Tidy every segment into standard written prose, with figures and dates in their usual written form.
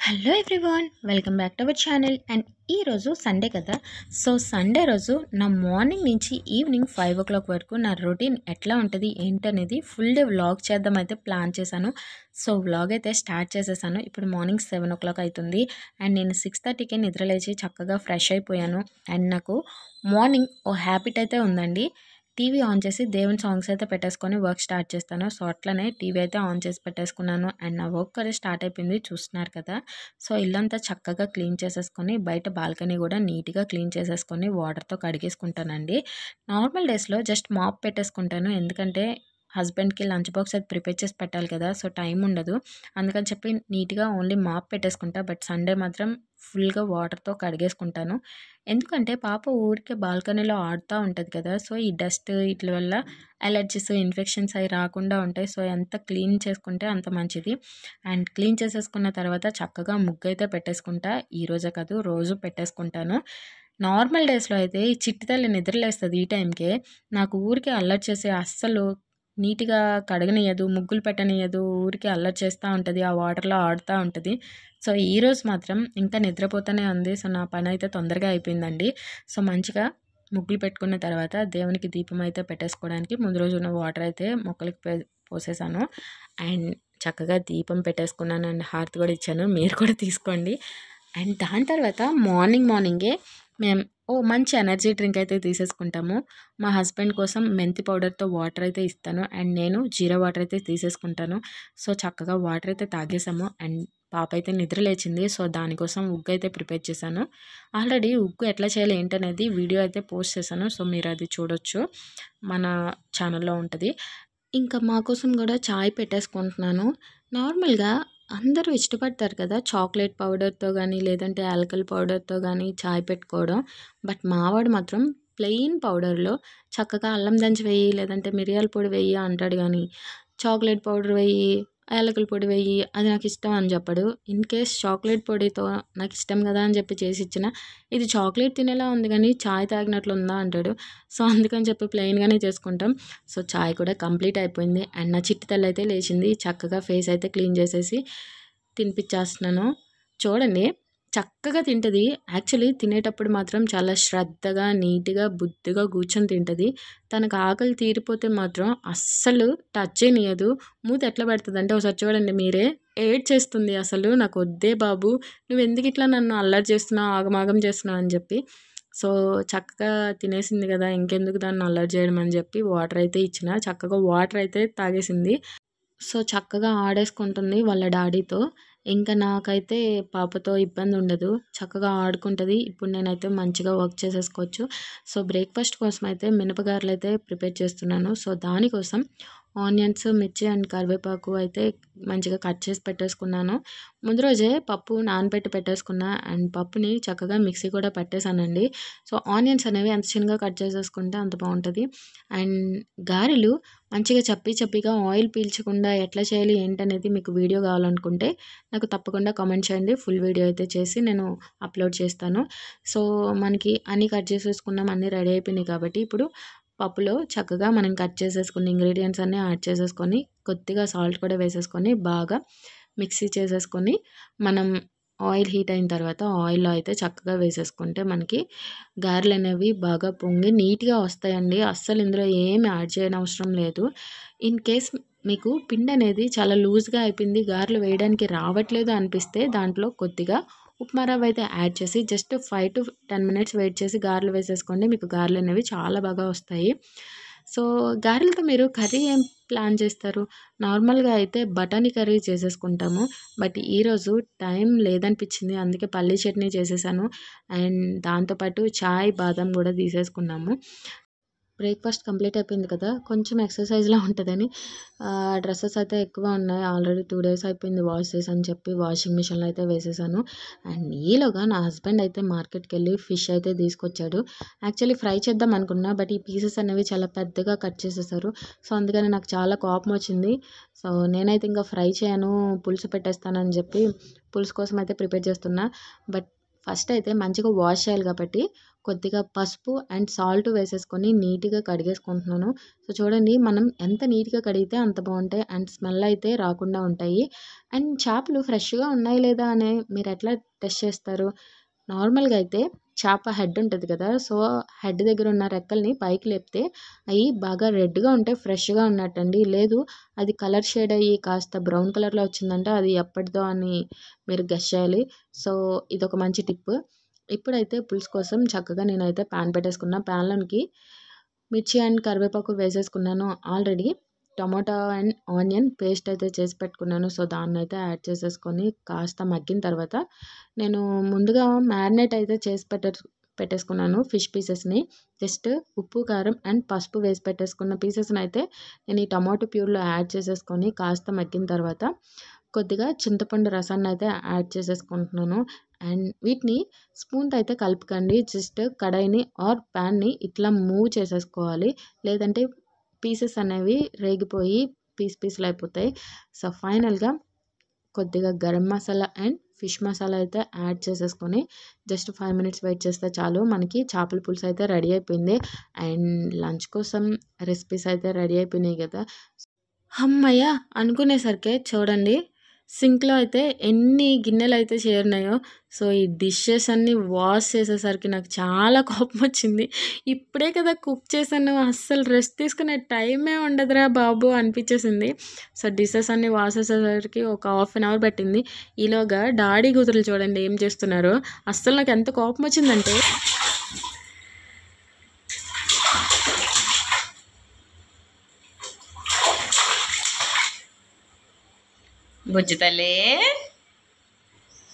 Hello everyone, welcome back to our channel. And ఈరోజు Sunday కదా. So Sunday రోజు నా మార్నింగ్ నుంచి ఈవినింగ్ 5 o'clock వరకు నా రొటీన్ ఎట్లా ఉంటుంది ఏంటనేది ఫుల్ డే వ్లాగ్ చేద్దాం అయితే ప్లాన్ చేశాను. సో వ్లాగ్ అయితే స్టార్ట్ చేసేసాను. ఇప్పుడు మార్నింగ్ 7 o'clock అవుతుంది. అండ్ నేను 6:30కే నిద్రలేచి చక్కగా ఫ్రెష్ అయిపోయాను. అండ్ నాకు మార్నింగ్ ఓ హ్యాబిట్ అయితే ఉందండి. టీవీ ఆన్ చేసి దేవుని సాంగ్స్ అయితే పెట్టేసుకొని వర్క్ స్టార్ట్ చేస్తాను. సో అట్లనే టీవీ అయితే ఆన్ చేసి పెట్టేసుకున్నాను. అండ్ నా వర్క్ అయితే స్టార్ట్ అయిపోయింది, చూస్తున్నారు కదా. సో ఇల్లంతా చక్కగా క్లీన్ చేసేసుకొని బయట బాల్కనీ కూడా నీట్గా క్లీన్ చేసేసుకొని వాటర్తో కడిగేసుకుంటానండి. నార్మల్ డేస్లో జస్ట్ మాప్ పెట్టేసుకుంటాను, ఎందుకంటే హస్బెండ్కి లంచ్ బాక్స్ అది ప్రిపేర్ చేసి పెట్టాలి కదా. సో టైం ఉండదు, అందుకని చెప్పి నీట్గా ఓన్లీ మాప్ పెట్టేసుకుంటా. బట్ సండే మాత్రం ఫుల్గా వాటర్తో కడిగేసుకుంటాను, ఎందుకంటే పాప ఊరికే బాల్కనీలో ఆడుతూ ఉంటుంది కదా. సో ఈ డస్ట్ వీటి వల్ల అలర్జీస్ ఇన్ఫెక్షన్స్ అవి రాకుండా ఉంటాయి. సో ఎంత క్లీన్ చేసుకుంటే అంత మంచిది. అండ్ క్లీన్ చేసేసుకున్న తర్వాత చక్కగా ముగ్గు అయితే పెట్టేసుకుంటా. ఈరోజే కాదు, రోజు పెట్టేసుకుంటాను. నార్మల్ డేస్లో అయితే ఈ చిట్టి తల్లి నిద్రలేస్తుంది ఈ టైంకే. నాకు ఊరికే అల్లరి చేసి అస్సలు నీట్గా కడగనియదు, ముగ్గులు పెట్టనియదు, ఊరికే అల్లరి చేస్తూ ఉంటుంది, ఆ వాటర్లో ఆడుతూ ఉంటుంది. సో ఈరోజు మాత్రం ఇంకా నిద్రపోతూనే ఉంది. సో నా పని అయితే తొందరగా అయిపోయిందండి. సో మంచిగా ముగ్గులు పెట్టుకున్న తర్వాత దేవునికి దీపం అయితే పెట్టేసుకోవడానికి ముందు రోజు ఉన్న వాటర్ అయితే మొక్కలకి పోసేసాను. అండ్ చక్కగా దీపం పెట్టేసుకున్నాను. అండ్ హారతి కూడా ఇచ్చాను, మీరు కూడా తీసుకోండి. అండ్ దాని తర్వాత మార్నింగే మేము మంచి ఎనర్జీ డ్రింక్ అయితే తీసేసుకుంటాము. మా హస్బెండ్ కోసం మెంతి పౌడర్తో వాటర్ అయితే ఇస్తాను. అండ్ నేను జీరా వాటర్ అయితే తీసేసుకుంటాను. సో చక్కగా వాటర్ అయితే తాగేసాము. అండ్ పాప అయితే నిద్ర లేచింది. సో దానికోసం ఉగ్గు అయితే ప్రిపేర్ చేశాను. ఆల్రెడీ ఉగ్గు ఎట్లా చేయాలి ఏంటనేది వీడియో అయితే పోస్ట్ చేశాను. సో మీరు అది చూడొచ్చు, మన ఛానల్లో ఉంటుంది. ఇంకా మా కోసం కూడా చాయ్ పెట్టేసుకుంటున్నాను. నార్మల్గా అందరూ ఇష్టపడతారు కదా చాక్లెట్ పౌడర్తో కానీ లేదంటే ఆల్కహాల్ పౌడర్తో కానీ చాయ్ పెట్టుకోవడం. బట్ మావాడు మాత్రం ప్లెయిన్ పౌడర్లో చక్కగా అల్లం దంచి వెయ్యి లేదంటే మిరియాల పొడి వెయ్యి అంటాడు, కానీ చాక్లెట్ పౌడర్ వెయ్యి, యాలకుల పొడి వెయ్యి, అది నాకు ఇష్టం అని చెప్పడు. ఇన్ కేస్ చాక్లెట్ పొడితో నాకు ఇష్టం కదా అని చెప్పి చేసి ఇచ్చిన, ఇది చాక్లెట్ తినేలా ఉంది కానీ చాయ్ తాగినట్లు ఉందా అంటాడు. సో అందుకని చెప్పి ప్లెయిన్గానే చేసుకుంటాం. సో చాయ్ కూడా కంప్లీట్ అయిపోయింది. అండ్ నా చిట్టి తల్లి అయితే లేచింది. చక్కగా ఫేస్ అయితే క్లీన్ చేసేసి తినిపించేస్తున్నాను. చూడండి, చక్కగా తింటుంది. యాక్చువల్లీ తినేటప్పుడు మాత్రం చాలా శ్రద్ధగా నీట్గా బుద్ధిగా కూర్చొని తింటుంది. తనకు ఆకలి తీరిపోతే మాత్రం అస్సలు టచ్ చేయనియదు. మూత ఎట్లా పెడుతుంది అంటే ఒకసారి చూడండి మీరే, ఏడ్చేస్తుంది అసలు, నాకు వద్దే బాబు, నువ్వు ఎందుకు ఇట్లా నన్ను అల్లరి చేస్తున్నావు, ఆగమాగం చేస్తున్నావు అని చెప్పి. సో చక్కగా తినేసింది కదా, ఇంకెందుకు దాన్ని అల్లరి చేయడం అని చెప్పి వాటర్ అయితే ఇచ్చిన. చక్కగా వాటర్ అయితే తాగేసింది. సో చక్కగా ఆడేసుకుంటుంది వాళ్ళ డాడీతో. ఇంకా నాకైతే పాపతో ఇబ్బంది ఉండదు, చక్కగా ఆడుకుంటుంది. ఇప్పుడు నేనైతే మంచిగా వర్క్ చేసేసుకోవచ్చు. సో బ్రేక్ఫాస్ట్ కోసం అయితే మినపగారెలు అయితే ప్రిపేర్ చేస్తున్నాను. సో దానికోసం ఆనియన్స్, మిర్చి అండ్ కరివేపాకు అయితే మంచిగా కట్ చేసి పెట్టేసుకున్నాను. ముందు రోజే పప్పు నానబెట్టి పెట్టేసుకున్నా. అండ్ పప్పుని చక్కగా మిక్సీ కూడా పట్టేశానండి. సో ఆనియన్స్ అనేవి ఎంత చిన్నగా కట్ చేసేసుకుంటే అంత బాగుంటుంది. అండ్ గారెలు మంచిగా చప్పిగా ఆయిల్ పీల్చకుండా ఎట్లా చేయాలి ఏంటనేది మీకు వీడియో కావాలనుకుంటే నాకు తప్పకుండా కామెంట్ చేయండి. ఫుల్ వీడియో అయితే చేసి నేను అప్లోడ్ చేస్తాను. సో మనకి అన్నీ కట్ చేసేసుకున్నాం, అన్నీ రెడీ అయిపోయినాయి కాబట్టి ఇప్పుడు పప్పులో చక్కగా మనం కట్ చేసేసుకున్న ఇంగ్రీడియంట్స్ అన్నీ యాడ్ చేసేసుకొని కొద్దిగా సాల్ట్ కూడా వేసేసుకొని బాగా మిక్సీ చేసేసుకొని మనం ఆయిల్ హీట్ అయిన తర్వాత ఆయిల్లో అయితే చక్కగా వేసేసుకుంటే మనకి గారెలు అనేవి బాగా పొంగి నీట్గా వస్తాయండి. అస్సలు ఇందులో ఏమి యాడ్ చేయనవసరం లేదు. ఇన్ కేస్ మీకు పిండి అనేది చాలా లూజ్గా అయిపోయింది, గారెలు వేయడానికి రావట్లేదు అనిపిస్తే దాంట్లో కొద్దిగా ఉప్మా రవ్వ అయితే యాడ్ చేసి జస్ట్ 5 to 10 minutes వెయిట్ చేసి గారెలు వేసేసుకోండి. మీకు గారెలు అనేవి చాలా బాగా వస్తాయి. సో గారెలతో మీరు కర్రీ ఏం ప్లాన్ చేస్తారు? నార్మల్గా అయితే బఠానీ కర్రీ చేసేసుకుంటాము. బట్ ఈరోజు టైం లేదనిపించింది, అందుకే పల్లీ చట్నీ చేసేసాను. అండ్ దాంతోపాటు చాయ్ బాదం కూడా తీసేసుకున్నాము. బ్రేక్ఫాస్ట్ కంప్లీట్ అయిపోయింది కదా, కొంచెం ఎక్సర్సైజ్లా ఉంటుందని డ్రెస్సెస్ అయితే ఎక్కువ ఉన్నాయి. ఆల్రెడీ 2 days అయిపోయింది వాష్ చేసి అని చెప్పి వాషింగ్ మిషన్లో అయితే వేసేసాను. అండ్ ఈలోగా నా హస్బెండ్ అయితే మార్కెట్కి వెళ్ళి ఫిష్ అయితే తీసుకొచ్చాడు. యాక్చువల్లీ ఫ్రై చేద్దాం అనుకున్నా, బట్ ఈ పీసెస్ అనేవి చాలా పెద్దగా కట్ చేసేసారు. సో అందుకని నాకు చాలా కోపం వచ్చింది. సో నేనైతే ఇంకా ఫ్రై చేయను, పులుసు పెట్టేస్తానని చెప్పి పులుసు కోసం అయితే ప్రిపేర్ చేస్తున్నా. బట్ ఫస్ట్ అయితే మంచిగా వాష్ చేయాలి కాబట్టి కొద్దిగా పసుపు అండ్ సాల్ట్ వేసేసుకొని నీట్‌గా కడిగేసుకుంటున్నాను. సో, చూడండి మనం ఎంత నీట్‌గా కడిగితే అంత బావుంటాయి అండ్ స్మెల్ అయితే రాకుండా ఉంటాయి. అండ్ చేపలు ఫ్రెష్‌గా ఉన్నాయా లేదా అని మీరెట్లా టెస్ట్ చేస్తారు? నార్మల్‌గా అయితే చేప హెడ్ ఉంటది కదా! సో, హెడ్ దగ్గర ఉన్న రెక్కల్ని పైకి లేపితే అయి బాగా రెడ్‌గా ఉంటే ఫ్రెష్‌గా ఉన్నట్టండి. లేదు అది కలర్ షేడ్ అయ్యి కాస్త బ్రౌన్ కలర్‌లో వచ్చిందంటే అది ఎప్పటిదో అని మీరు గెస్ చేయాలి. సో, ఇదొక మంచి టిప్. ఇప్పుడైతే పులుసు కోసం చక్కగా నేనైతే పాన్ పెట్టేసుకున్న. పాన్‌లోనికి మిర్చి అండ్ కరివేపాకు వేసేసుకున్నాను already. Tomato and onion paste అయితే చేసి పెట్టుకున్నాను. సో, దాన్నైతే యాడ్ చేసేసుకొని కాస్త మగ్గిన తర్వాత నేను ముందుగా మ్యారినేట్ అయితే చేసి పెట్టేసుకున్నాను ఫిష్ పీసెస్‌ని. జస్ట్ ఉప్పు, కారం అండ్ పసుపు వేసి పెట్టేసుకున్న పీసెస్‌ని అయితే నేను ఈ టమాటో ప్యూర్‌లో యాడ్ చేసేసుకొని కాస్త మగ్గిన తర్వాత కొద్దిగా చింతపండు రసాన్ని అయితే యాడ్ చేసేసుకుంటున్నాను. అండ్ వీటిని స్పూన్‌తో అయితే కలపకండి. జస్ట్ కడాయిని ఆర్ ప్యాన్‌ని ఇట్లా మూవ్ చేసేసుకోవాలి. లేదంటే పీసెస్ అనేవి రేగిపోయి పీసులయిపోతాయి. సో, ఫైనల్‌గా కొద్దిగా గరం మసాలా అండ్ ఫిష్ మసాలా అయితే యాడ్ చేసేసుకొని జస్ట్ 5 మినిట్స్ వెయిట్ చేస్తే చాలు. మనకి చేపల పులుసు అయితే రెడీ అయిపోయింది. అండ్ లంచ్ కోసం రెసిపీస్ అయితే రెడీ అయిపోయినాయి కదా! హమ్మయ్య! అనుకునేసరికే చూడండి సింక్‌లో అయితే ఎన్ని గిన్నెలైతే చేరినాయో. సో, ఈ డిషెస్ అన్నీ వాష్ చేసేసరికి నాకు చాలా కోపమొచ్చింది. ఇప్పుడే కదా కుక్ చేశాను. అస్సలు రెస్ట్ తీసుకునే టైమే ఉండదురా బాబు అనిపించేసింది. సో, డిషెస్ అన్నీ వాష్ చేసేసరికి ఒక హాఫ్ అన్ అవర్ పట్టింది. ఈలోగా డాడీ కూతుర్లు చూడండి ఏం చేస్తున్నారో. అస్సలు నాకు ఎంత కోపమొచ్చిందంటే బుజ్జి తల్లే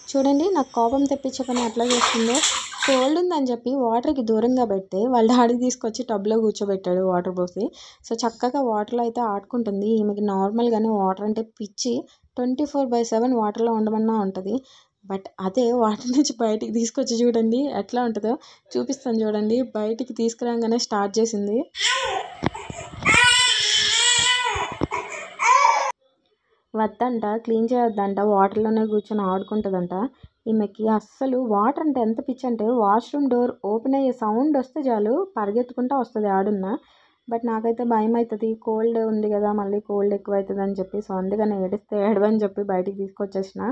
చూడండి నాకు కోపం తెప్పించే పని ఎట్లా చేస్తుందో. కోల్డ్ ఉందని చెప్పి వాటర్‌కి దూరంగా పెడితే వాళ్ళ డాడీ తీసుకొచ్చి టబ్‌లో కూర్చోబెట్టాడు వాటర్ పోసి. సో, చక్కగా వాటర్‌లో అయితే ఆడుకుంటుంది. ఈమెకి నార్మల్‌గానే వాటర్ అంటే పిచ్చి. 24/7 వాటర్‌లో ఉండమన్నా ఉంటది. బట్ అదే వాటర్ నుంచి బయటికి తీసుకొచ్చి చూడండి ఎట్లా ఉంటదో చూపిస్తాను చూడండి. బయటికి తీసుకురాంగానే స్టార్ట్ చేసింది. వద్దంట, క్లీన్ చేయొద్దంట, వాటర్‌లోనే కూర్చొని ఆడుకుంటదంట. ఈమెకి అస్సలు వాటర్ అంటే ఎంత పిచ్చంటే వాష్‌రూమ్ డోర్ ఓపెన్ అయ్యే సౌండ్ వస్తే చాలు పరిగెత్తుకుంటా వస్తది యాడున్నా. బట్ నాకైతే భయమైతది. కోల్డ్ ఉంది కదా! మళ్ళీ కోల్డ్ ఎక్కువైతదని చెప్పి. సో, అందుకని ఏడిస్తే ఏడవని చెప్పి బయటికి తీసుకొచ్చేసిన.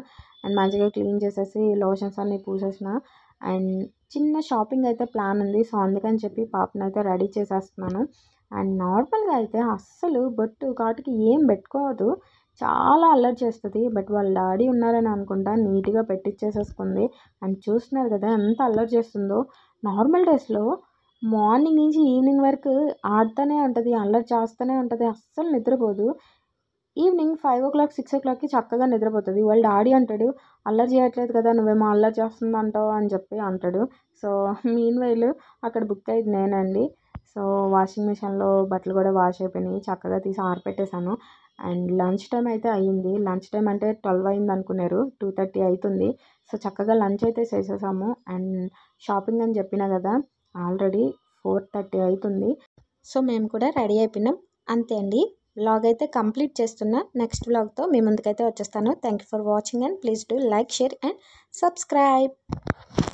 అండ్ మంచిగా క్లీన్ చేసేసి లోషన్స్ అన్నీ పూసేసిన. అండ్ చిన్న షాపింగ్ అయితే ప్లాన్ ఉంది. సో, అందుకని చెప్పి పాపనైతే రెడీ చేసేస్తున్నాను. అండ్ నార్మల్‌గా అయితే అస్సలు బొట్టు, కాటుకి ఏం పెట్టుకోదు. చాలా అల్లరి చేస్తది. బట్ వాళ్ళ డాడీ ఉన్నారని అనుకుంటా నీట్‌గా పెట్టిచ్చేసేసుకుంది. అండ్ చూస్తున్నారు కదా ఎంత అల్లరి చేస్తుందో. నార్మల్ డేస్‌లో మార్నింగ్ నుంచి ఈవినింగ్ వరకు ఆడుతూనే ఉంటది. అల్లరి చేస్తూనే ఉంటది. అస్సలు నిద్రపోదు. ఈవినింగ్ 5:00, 6:00కి చక్కగా నిద్రపోతది. వాళ్ళ డాడీ అంటాడు, "అల్లరి చేయట్లేదు కదా! నువ్వేమో అల్లరి చేస్తుందంటావు" అని చెప్పి అంటాడు. సో, మీన్‌వైల్ అక్కడ బుక్ అయ్యేది నేనండి. సో, వాషింగ్ మిషన్‌లో బట్టలు కూడా వాష్ అయిపోయినాయి. చక్కగా తీసి ఆరపెట్టేసాను. అండ్ లంచ్ టైమ్ అయితే అయ్యింది. లంచ్ టైమ్ అంటే 12 అయింది అనుకున్నారు. 2:30 అయితుంది. సో, చక్కగా లంచ్ అయితే చేసేసాము. అండ్ షాపింగ్ అని చెప్పినా కదా! ఆల్రెడీ 4:30 అయితుంది. సో, మేము కూడా రెడీ అయిపోయినాం. అంతే అండి. వ్లాగ్ అయితే కంప్లీట్ చేస్తున్నా. నెక్స్ట్ వ్లాగ్‌తో మీ ముందుకైతే వచ్చేస్తాను. Thank you for watching and please do like, share and subscribe.